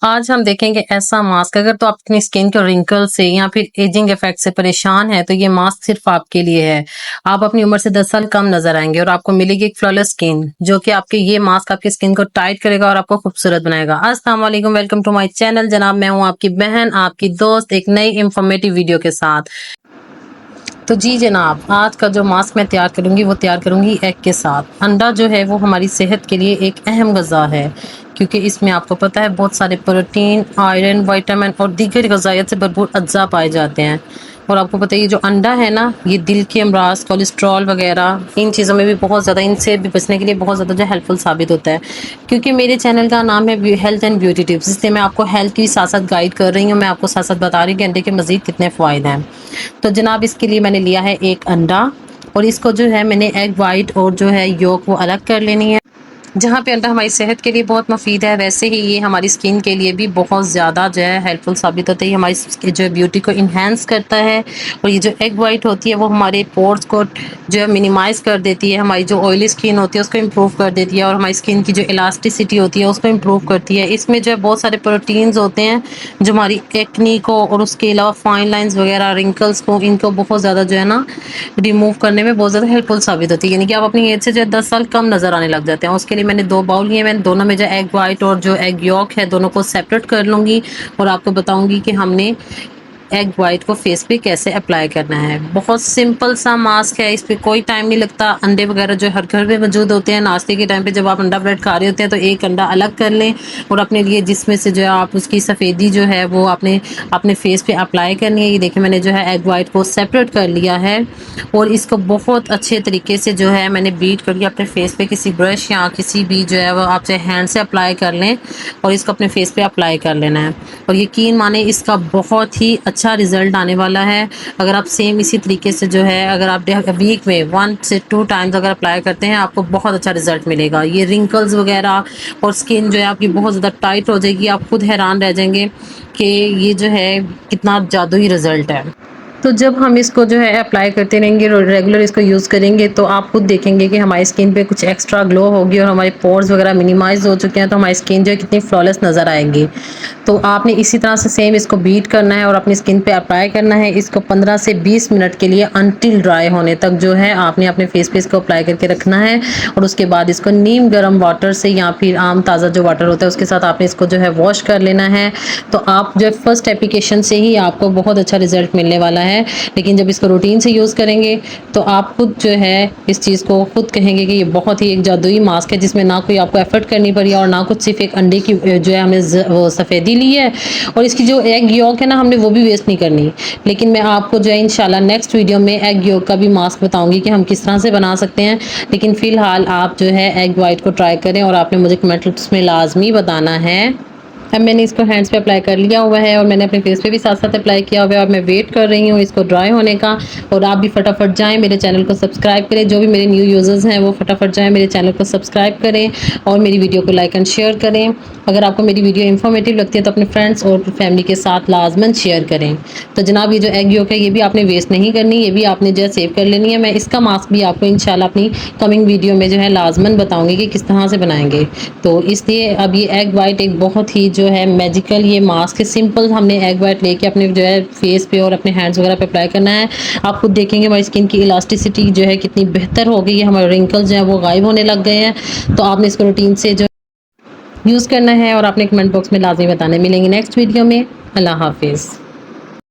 आज हम देखेंगे ऐसा मास्क। अगर तो आप अपनी स्किन के रिंकल से या फिर एजिंग इफेक्ट से परेशान हैं तो ये मास्क सिर्फ आपके लिए है। आप अपनी उम्र से 10 साल कम नजर आएंगे और आपको मिलेगी एक फ्लॉलेस स्किन, जो कि आपके ये मास्क आपकी स्किन को टाइट करेगा और आपको खूबसूरत बनाएगा। अस्सलाम वालेकुम, वेलकम टू माय चैनल जनाब। मैं हूँ आपकी बहन, आपकी दोस्त, एक नई इंफॉर्मेटिव वीडियो के साथ। तो जी जनाब, आज का जो मास्क मैं तैयार करूंगी वो तैयार करूंगी एग के साथ। अंडा जो है वो हमारी सेहत के लिए एक अहम ग़िज़ा है, क्योंकि इसमें आपको पता है बहुत सारे प्रोटीन, आयरन, विटामिन और दीगर ग़िज़ाइयत से भरपूर अज्जा पाए जाते हैं। और आपको पता है ये जो अंडा है ना, ये दिल के अमराज, कोलेस्ट्रॉल वगैरह इन चीज़ों में भी बहुत ज़्यादा, इनसे भी बचने के लिए बहुत ज़्यादा जो हेल्पफुल साबित होता है। क्योंकि मेरे चैनल का नाम है हेल्थ एंड ब्यूटी टिप्स, इसलिए मैं आपको हेल्थ की साथ साथ गाइड कर रही हूँ। मैं आपको साथ साथ बता रही हूँ कि अंडे के मज़ीद कितने फ़ायदे हैं। तो जनाब, इसके लिए मैंने लिया है एक अंडा, और इसको जो है मैंने एग वाइट और जो है योक वो अलग कर लेनी है। जहाँ पे अंडा हमारी सेहत के लिए बहुत मुफीद है, वैसे ही ये हमारी स्किन के लिए भी बहुत ज़्यादा जो है हेल्पफुल साबित होता है। ये हमारी जो है ब्यूटी को इन्हेंस करता है। और ये जो एग वाइट होती है वो हमारे पोर्स को जो है मिनिमाइज़ कर देती है। हमारी जो ऑयली स्किन होती है उसको इम्प्रूव कर देती है, और हमारी स्किन की जो इलास्टिसिटी होती है उसको इम्प्रूव करती है। इसमें जो है बहुत सारे प्रोटीन्स होते हैं जो हमारी एक्नी को और उसके अलावा फाइन लाइन्स वगैरह, रिंकल्स को, इनको बहुत ज़्यादा जो है ना रिमूव करने में बहुत ज़्यादा हेल्पफुल साबित होती है। यानी कि आप अपनी एज से जो है 10 साल कम नज़र आने लग जाते हैं। उसके लिए मैंने 2 बाउल लिए। मैंने दोनों में जो एग वाइट और जो एग यॉक है दोनों को सेपरेट कर लूँगी, और आपको बताऊँगी कि हमने एग वाइट को फेस पे कैसे अप्लाई करना है। बहुत सिंपल सा मास्क है, इस पे कोई टाइम नहीं लगता। अंडे वगैरह जो हर घर में मौजूद होते हैं, नाश्ते के टाइम पे जब आप अंडा ब्रेड खा रहे होते हैं तो एक अंडा अलग कर लें और अपने लिए जिसमें से जो है आप उसकी सफ़ेदी जो है वो आपने अपने फेस पे अप्लाई करनी है। ये देखिए, मैंने जो है एग वाइट को सेपरेट कर लिया है, और इसको बहुत अच्छे तरीके से जो है मैंने बीट करके अपने फेस पे किसी ब्रश या किसी भी जो है वो आप चाहे हैंड से अप्लाई कर लें, और इसको अपने फेस पे अप्लाई कर लेना है। और यकीन माने इसका बहुत ही अच्छा रिजल्ट आने वाला है। अगर आप सेम इसी तरीके से जो है अगर आप वीक में 1 से 2 टाइम्स अगर अप्लाई करते हैं, आपको बहुत अच्छा रिजल्ट मिलेगा। ये रिंकल्स वगैरह और स्किन जो है आपकी बहुत ज़्यादा टाइट हो जाएगी। आप खुद हैरान रह जाएंगे कि ये जो है कितना जादुई रिजल्ट है। तो जब हम इसको जो है अप्लाई करते रहेंगे और रेगुलर इसको यूज़ करेंगे तो आप खुद देखेंगे कि हमारी स्किन पे कुछ एक्स्ट्रा ग्लो होगी और हमारे पोर्स वगैरह मिनिमाइज हो चुके हैं, तो हमारी स्किन जो है कितनी फ्लॉलेस नज़र आएगी। तो आपने इसी तरह से सेम इसको बीट करना है और अपनी स्किन पे अप्लाई करना है। इसको 15 से 20 मिनट के लिए अनटिल ड्राई होने तक जो है आपने अपने फेस पे इसको अप्लाई करके रखना है। और उसके बाद इसको नीम गर्म वाटर से या फिर आम ताज़ा जो वाटर होता है उसके साथ आपने इसको जो है वॉश कर लेना है। तो आप जो फर्स्ट एप्लीकेशन से ही आपको बहुत अच्छा रिजल्ट मिलने वाला है। लेकिन जब इसको रूटीन से यूज़ करेंगे तो आप खुद जो है इस चीज़ को खुद कहेंगे कि ये बहुत ही एक जादुई मास्क है, जिसमें ना कोई आपको एफर्ट करनी पड़ी और ना कुछ, सिर्फ एक अंडे की जो है हमने वो सफ़ेदी ली है, और इसकी जो एग यॉक है ना हमने वो भी वेस्ट नहीं करनी। लेकिन मैं आपको जो है इंशाल्लाह नेक्स्ट वीडियो में एग यॉक का भी मास्क बताऊंगी कि हम किस तरह से बना सकते हैं। लेकिन फ़िलहाल आप जो है एग वाइट को ट्राई करें और आपने मुझे कमेंट बॉक्स में लाजमी बताना है। अब मैंने इसको हैंड्स पे अप्लाई कर लिया हुआ है और मैंने अपने फेस पे भी साथ साथ अप्लाई किया हुआ है, और मैं वेट कर रही हूँ इसको ड्राई होने का। और आप भी फटाफट जाएं मेरे चैनल को सब्सक्राइब करें। जो भी मेरे न्यू यूज़र्स हैं वो फटाफट जाएं मेरे चैनल को सब्सक्राइब करें और मेरी वीडियो को लाइक एंड शेयर करें। अगर आपको मेरी वीडियो इन्फॉर्मेटिव लगती है तो अपने फ्रेंड्स और फैमिली के साथ लाजमन शेयर करें। तो जनाब, ये जो एग योक है ये भी आपने वेस्ट नहीं करनी, ये भी आपने जो है सेव कर लेनी है। मैं इसका मास्क भी आपको इंशाल्लाह अपनी कमिंग वीडियो में जो है लाजमन बताऊँगी कि किस तरह से बनाएंगे। तो इसलिए अब ये एग वाइट एक बहुत ही जो है मैजिकल ये मास्क है। सिंपल हमने एग वाइट लेके अपने जो है फेस पे और अपने हैंड्स वगैरह पे अप्लाई करना है। आप खुद देखेंगे हमारी स्किन की इलास्टिसिटी जो है कितनी बेहतर हो गई है, हमारे रिंकल्स जो है वो गायब होने लग गए हैं। तो आपने इसको रूटीन से जो यूज़ करना है और आपने कमेंट बॉक्स में लाजमी बताने। मिलेंगे नेक्स्ट वीडियो में। अल्लाह हाफिज़।